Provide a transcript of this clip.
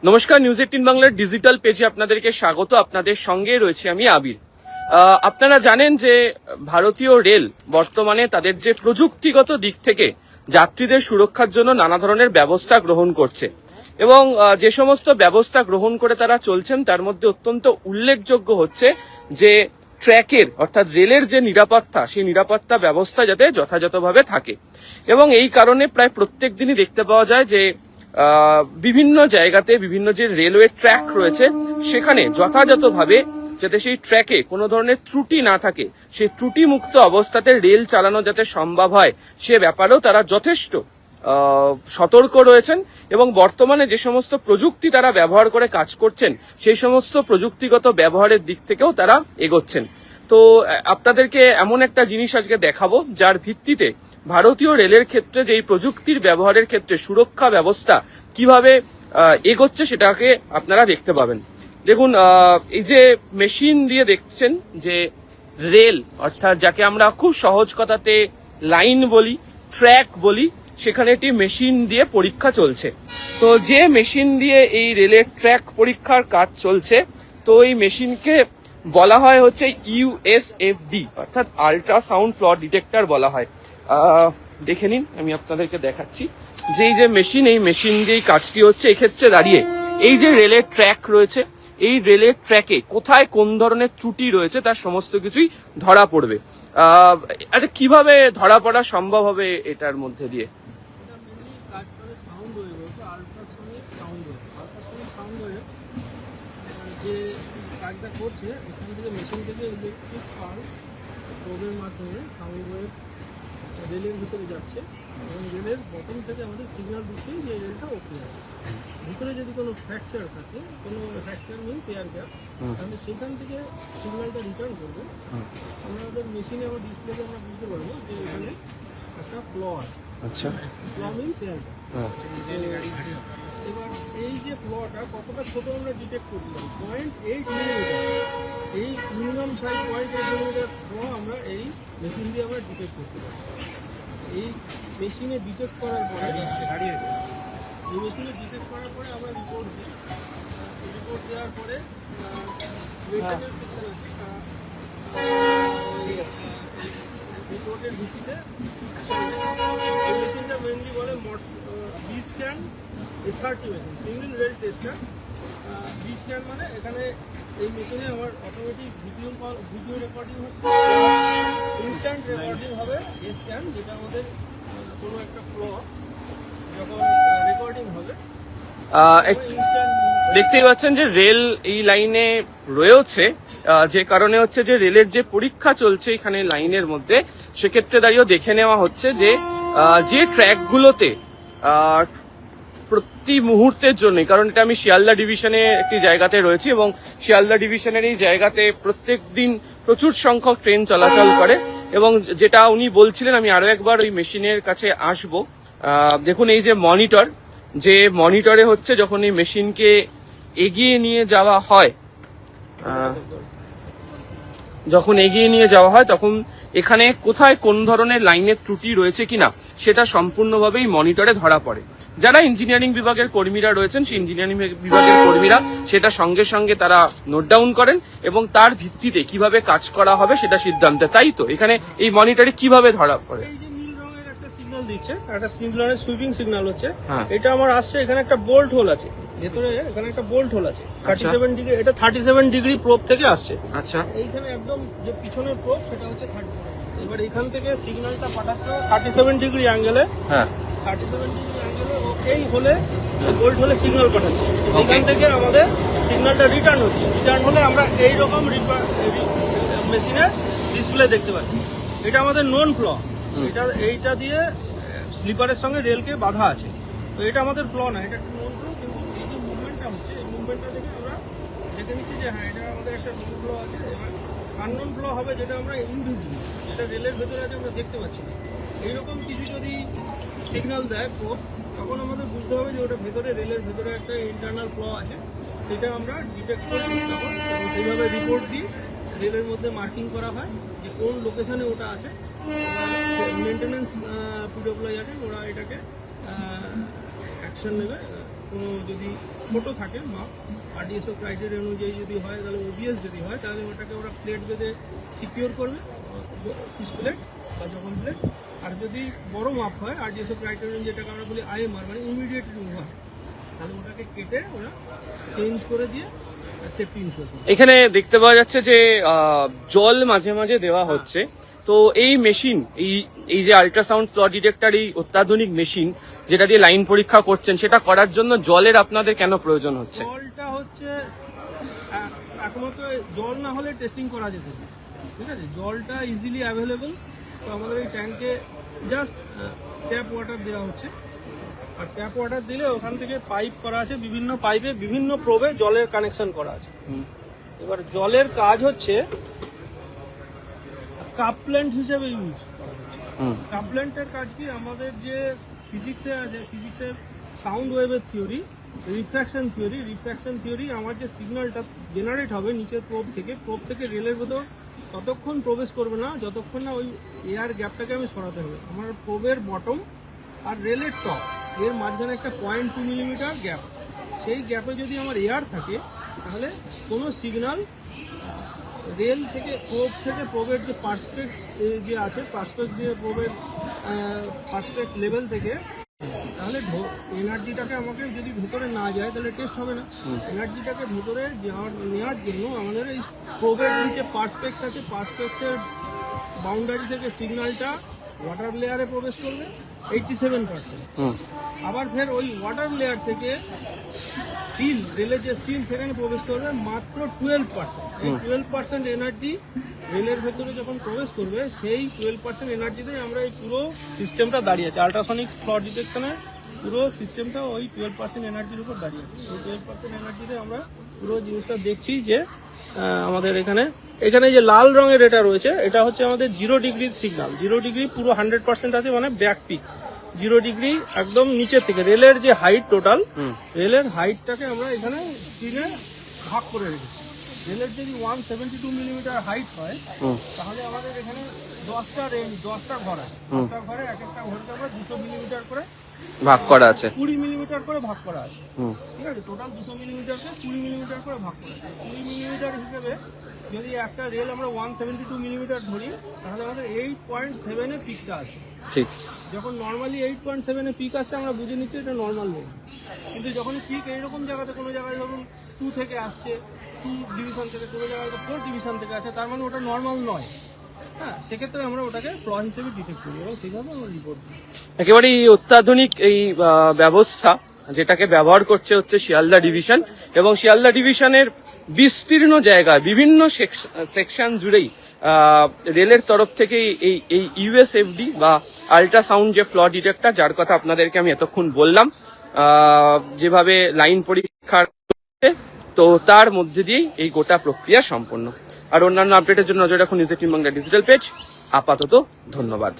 নমস্কার, নিউজ 18 বাংলার ডিজিটাল পেজে আপনাদেরকে স্বাগত। আপনাদের সঙ্গে রয়েছে আমি আবির। আপনারা জানেন যে ভারতীয় রেল বর্তমানে তাদের যে প্রযুক্তিগত দিক থেকে যাত্রীদের সুরক্ষার জন্য নানা ধরনের ব্যবস্থা গ্রহণ করছে এবং যে সমস্ত ব্যবস্থা গ্রহণ করে তারা চলছেন তার মধ্যে অত্যন্ত উল্লেখযোগ্য হচ্ছে যে ট্র্যাকের অর্থাৎ রেলের যে নিরাপত্তা, সেই নিরাপত্তা ব্যবস্থা যাতে যথাযথভাবে থাকে। এবং এই কারণে প্রায় প্রত্যেক দিনই দেখতে পাওয়া যায় যে বিভিন্ন জায়গাতে বিভিন্ন যে রেলওয়ে ট্র্যাক রয়েছে সেখানে যথাযথভাবে যাতে সেই ট্র্যাকে কোনো ধরনের ত্রুটি না থাকে, সেই ত্রুটি মুক্ত অবস্থাতে রেল চালানো যাতে সম্ভব হয় সে ব্যাপারেও তারা যথেষ্ট সতর্ক রয়েছেন এবং বর্তমানে যে সমস্ত প্রযুক্তি তারা ব্যবহার করে কাজ করছেন সেই সমস্ত প্রযুক্তিগত ব্যবহারের দিক থেকেও তারা এগোচ্ছেন। তো আপনাদেরকে এমন একটা জিনিস আজকে দেখাবো যার ভিত্তিতে ভারতীয় রেলের ক্ষেত্রে যে এই প্রযুক্তির ব্যবহারের ক্ষেত্রে সুরক্ষা ব্যবস্থা কিভাবে এগোচ্ছে সেটাকে আপনারা দেখতে পাবেন। দেখুন, এই যে মেশিন দিয়ে দেখছেন যে রেল অর্থাৎ যাকে আমরা খুব সহজ কথাতে লাইন বলি, ট্র্যাক বলি, সেখানে একটি মেশিন দিয়ে পরীক্ষা চলছে। তো যে মেশিন দিয়ে এই রেলের ট্র্যাক পরীক্ষার কাজ চলছে, তো এই মেশিনকে বলা হয় হচ্ছে ইউএসএফডি অর্থাৎ আল্ট্রাসাউন্ড ফ্লড ডিটেক্টর বলা হয়। দেখে নিন, আমি আপনাদেরকে দেখাচ্ছি যে এই যে মেশিন, এই মেশিন দিয়ে কাজটি হচ্ছে। এক্ষেত্রে দাঁড়িয়ে এই যে রেলের ট্র্যাক রয়েছে, এই রেলের ট্র্যাকে কোথায় কোন ধরনের ত্রুটি রয়েছে তার সমস্ত কিছুই ধরা পড়বে। আচ্ছা, কিভাবে ধরা পড়া সম্ভব হবে এটার মধ্যে দিয়ে? যে কাজটা করছে এখান থেকে মেশিন থেকে ইলেকট্রিক পালস প্রোবের মাধ্যমে সাউন্ড ওয়েভ রেলের ভিতরে যাচ্ছে এবং রেলের বটম থেকে আমাদের সিগন্যাল দিচ্ছে যে রেলটা ওকে আছে। ভিতরে যদি কোনো ফ্র্যাকচার থাকে, কোনো ফ্র্যাকচার মিনস এয়ার গ্যাপ, তাহলে সেখান থেকে সিগন্যালটা রিটার্ন করবে। আমাদের মেশিনে আমার ডিসপ্লেতে আমরা বুঝতে পারবো যে এখানে একটা ফ্ল আছে। আচ্ছা, ফ্ল মিনস এয়ার গ্যাপ। এবার এই যে ফ্লটা কতটা ছোট আমরা ডিটেক্ট করতে পারি, 0.8 মিলিমিটার, এই মিনিমাম সাইজ 0.8 মিলিমিটার ফ্ল আমরা এই মেশিন দিয়ে আমরা ডিটেক্ট করতে পারি। এই মেশিনে ডিটেক্ট করার পরে এই মেশিনে ডিটেক্ট করার পরে আমরা রিপোর্ট দিই। রিপোর্ট দেওয়ার পরে মেইনটেনেন্স সেকশন আছে, রিপোর্টের ভিত্তিতে এই মেশিনটা মেনলি বলে B scan SRT machine, single rail tester. B scan মানে এখানে এই মেশিনে আমার অটোমেটিক ভিডিও রেকর্ডিং হচ্ছে, ইনস্ট্যান্ট রেকর্ডিং হবে এ স্ক্যান, যেটা আমাদের কোনো একটা ফ্ল যখন রেকর্ডিং হবে দেখতেই পাচ্ছেন যে রেল এই লাইনে রয়েছে, যে কারণে হচ্ছে যে রেলের যে পরীক্ষা চলছে এখানে লাইনের মধ্যে, সেক্ষেত্রে দাঁড়িয়েও দেখে নেওয়া হচ্ছে যে যে ট্র্যাকগুলোতে প্রতি মুহূর্তের জন্য, কারণ এটা আমি শিয়ালদা ডিভিশনে একটি জায়গাতে রয়েছি এবং শিয়ালদা ডিভিশনের এই জায়গাতে প্রত্যেক দিন প্রচুর সংখ্যক ট্রেন চলাচল করে এবং যেটা উনি বলছিলেন, আমি আরো একবার ওই মেশিনের কাছে আসবো। দেখুন, এই যে মনিটর, যে মনিটরে হচ্ছে যখন এই মেশিনকে এগিয়ে নিয়ে যাওয়া হয়, তখন এখানে কোথায় কোন ধরনের লাইনের ত্রুটি রয়েছে কিনা সেটা সম্পূর্ণভাবেই মনিটরে ধরা পড়ে। যারা ইঞ্জিনিয়ারিং বিভাগের কর্মীরা রয়েছেন, সেই ইঞ্জিনিয়ারিং বিভাগের কর্মীরা সেটা সঙ্গে সঙ্গে তারা নোট ডাউন করেন এবং তার ভিত্তিতে কিভাবে কাজ করা হবে সেটা সিদ্ধান্ত। তাই তো এখানে এই মনিটরে কিভাবে ধরা পড়ে? দিচ্ছে একটা সিগন্যালের সুইপিং সিগন্যাল হচ্ছে, এটা আমার আসছে, এখানে একটা বোল্ট হোল আছে ভেতরে, এখানে একটা বোল্ট হোল আছে 37 ডিগ্রি, এটা 37 ডিগ্রি প্রোব থেকে আসছে। আচ্ছা, এইখানে একদম যে পিছনের প্রোব সেটা হচ্ছে 37। এবার এখান থেকে সিগন্যালটা পাঠাচ্ছে 37 ডিগ্রি অ্যাঙ্গেলে, 37 ডিগ্রি অ্যাঙ্গেলে এই হলে বোল্ট হলে সিগন্যাল পাঠাচ্ছে। সেখান থেকে আমাদের সিগন্যালটা রিটার্ন হচ্ছে, রিটার্ন হলে আমরা এইরকম মেশিনে ডিসপ্লে দেখতে পাচ্ছি। এটা আমাদের নন ফ্ল, এইটা দিয়ে স্লিপারের সঙ্গে রেলকে বাধা আছে, তো এটা আমাদের ফ্ল না, এটা একটা নন ফ্ল। কিন্তু এই যে মুভমেন্টটা হচ্ছে, এই মুভমেন্টটা দেখে আমরা দেখে নিচ্ছি যে হ্যাঁ, এটা আমাদের একটা নন ফ্ল আছে। এবার আননোন ফ্ল হবে যেটা আমরা ইনভিজিবল, যেটা রেলের ভেতরে আছে আমরা দেখতে পাচ্ছি না। এইরকম কিছু যদি সিগন্যাল দেয় প্রোব, তখন আমাদের বুঝতে হবে যে ওটা ভেতরে, রেলের ভেতরে একটা ইন্টারনাল ফ্ল আছে, সেটা আমরা ডিটেক্ট করি তখন, এবং সেইভাবে রিপোর্ট দিই। রেলের মধ্যে মার্কিং করা হয় যে কোন লোকেশনে ওটা আছে। মেনটেন্যান্স পিডব্লিউডি আছে, ওরা এটাকে অ্যাকশন নেবে কোনো যদি ছোটো থাকে মাপ আরডিএসও ক্রাইটেরিয়া অনুযায়ী যদি হয়, তাহলে ওবিএস যদি হয় তাহলে ওটাকে ওরা প্লেট বেঁধে সিকিউর করবে, পিস প্লেট বা যখন প্লেট। আর যদি বড় মাপ হয় আরডিএসও ক্রাইটেরিয়া যেটাকে আমরা বলি আইএমআর মানে ইমিডিয়েট রিমুভার, তাহলে ওটাকে কেটে ওরা চেঞ্জ করে দিয়ে সেফটি ইনশিওর করবে। এখানে দেখতে পাওয়া যাচ্ছে যে জল মাঝে মাঝে দেওয়া হচ্ছে, তো এই মেশিন এই যে আল্ট্রাসাউন্ড ফ্ল ডিটেক্টর, এই অত্যাধুনিক মেশিন যেটা দিয়ে লাইন পরীক্ষা করছেন, সেটা করার জন্য জলের আপনাদের কেন প্রয়োজন হচ্ছে? জলটা হচ্ছে একমাত্র জল না হলে টেস্টিং করা যেত না, ঠিক আছে। জলটা ইজিলি অ্যাভেলেবল, তো আমাদের এই ট্যাঙ্কে জাস্ট ট্যাপ ওয়াটার দেওয়া হচ্ছে। আর ট্যাপ ওয়াটার দিলে ওখান থেকে পাইপ করা আছে, বিভিন্ন পাইপে বিভিন্ন প্রবে জলের কানেকশন করা আছে। এবার জলের কাজ হচ্ছে কাপল্যান্ড হিসেবে ইউজ করা হচ্ছে। কাপল্যান্ডের কাজ কি, আমাদের যে ফিজিক্সে আছে, ফিজিক্সের সাউন্ড ওয়েভের থিওরি, রিফ্র্যাকশন থিওরি, আমার যে সিগন্যালটা জেনারেট হবে নিচের প্রোব থেকে রেলের ভেতর ততক্ষণ প্রবেশ করবে না যতক্ষণ না ওই এয়ার গ্যাপটাকে আমি সরাতে হবে। আমার প্রোবের বটম আর রেলের টপ এর মাঝখানে একটা 0.2 মিলিমিটার গ্যাপ, সেই গ্যাপে যদি আমার এয়ার থাকে তাহলে কোনো সিগন্যাল রেল থেকে প্রোবের যে পার্সপেক্স যে আছে, পার্সপেক্স দিয়ে প্রোবের পার্সপেক্স লেভেল থেকে, তাহলে এনার্জিটাকে আমাকে যদি ভেতরে না যায় তাহলে টেস্ট হবে না। এনার্জিটাকে ভেতরে নেওয়ার জন্য আমাদের এই প্রোবের নিচে পার্সপেক্স আছে, পার্সপেক্সের বাউন্ডারি থেকে সিগন্যালটা ওয়াটার লেয়ারে প্রবেশ করবে 87%। আবার ফের ওই ওয়াটার লেয়ার থেকে স্টিল, রেলের যে স্টিল সেখানে প্রবেশ করবে মাত্র 12%। এই 12% এনার্জি রেলের ভেতরে যখন প্রবেশ করবে, সেই 12% এনার্জিতে আমরা এই পুরো সিস্টেমটা দাঁড়িয়ে আছে। আল্ট্রাসনিক ফ্ল ডিটেকশনের পুরো সিস্টেমটা ওই 12% এনার্জির উপর দাঁড়িয়ে আছে। ওই 12% এনার্জিতে আমরা পুরো জিনিসটা দেখছি যে আমাদের এখানে যে লাল রঙের এটা রয়েছে, এটা হচ্ছে আমাদের 0 ডিগ্রি সিগন্যাল। 0 ডিগ্রি পুরো 100% আছে, মানে ব্যাক পিক 0 ডিগ্রি একদম নিচের থেকে। রেলের যে হাইট টোটাল, রেলের হাইটটাকে আমরা এখানে স্ক্রিনে ভাগ করে রেখেছি। রেলের যদি 172 মিলিমিটার হাইট হয়, তাহলে আমাদের এখানে 10টা ঘর আছে। 10টা ঘরে এক একটা ঘরকে আমরা 200 মিলিমিটার করে ভাগ করা আছে, 20 মিলিমিটার করে ভাগ করা আছে, ঠিক আছে। টোটাল 200 মিলিমিটারকে 20 মিলিমিটার করে ভাগ করা আছে। 20 মিলিমিটার হিসেবে যদি একটা রেল আমরা 172 মিলিমিটার ধরি, তাহলে আমাদের 8.7 এ পিকটা আছে। ঠিক, যখন নর্মালি 8.7 এ পিক আসছে আমরা বুঝে নিচ্ছি এটা নর্মাল নেই, কিন্তু যখন পিক এইরকম জায়গাতে, কোনো জায়গায় ধরুন 2 থেকে আসছে, 2 ডিভিশন থেকে, কোনো জায়গায় 4 ডিভিশন থেকে আছে, তার মানে ওটা নর্মাল নয়। হ্যাঁ, সেক্ষেত্রে আমরা ওটাকে ফ্ল হিসেবে ডিটেক্ট করি এবং সেইভাবে আমরা রিপোর্ট দিই। একেবারেই অত্যাধুনিক এই ব্যবস্থা যেটাকে ব্যবহার করছে হচ্ছে শিয়ালদা ডিভিশন, এবং শিয়ালদা ডিভিশনের বিস্তীর্ণ জায়গায় বিভিন্ন সেকশন জুড়েই রেলের তরফ থেকে এই ইউএসএফডি বা আল্ট্রাসাউন্ড যে ফ্ল ডিটেক্টর, যার কথা আপনাদেরকে আমি এতক্ষণ বললাম, যেভাবে লাইন পরীক্ষা, তো তার মধ্যে দিয়েই এই গোটা প্রক্রিয়া সম্পন্ন। আর অন্যান্য আপডেটের জন্য নজর রাখুন নিউজ 18 বাংলা ডিজিটাল পেজ। আপাতত ধন্যবাদ।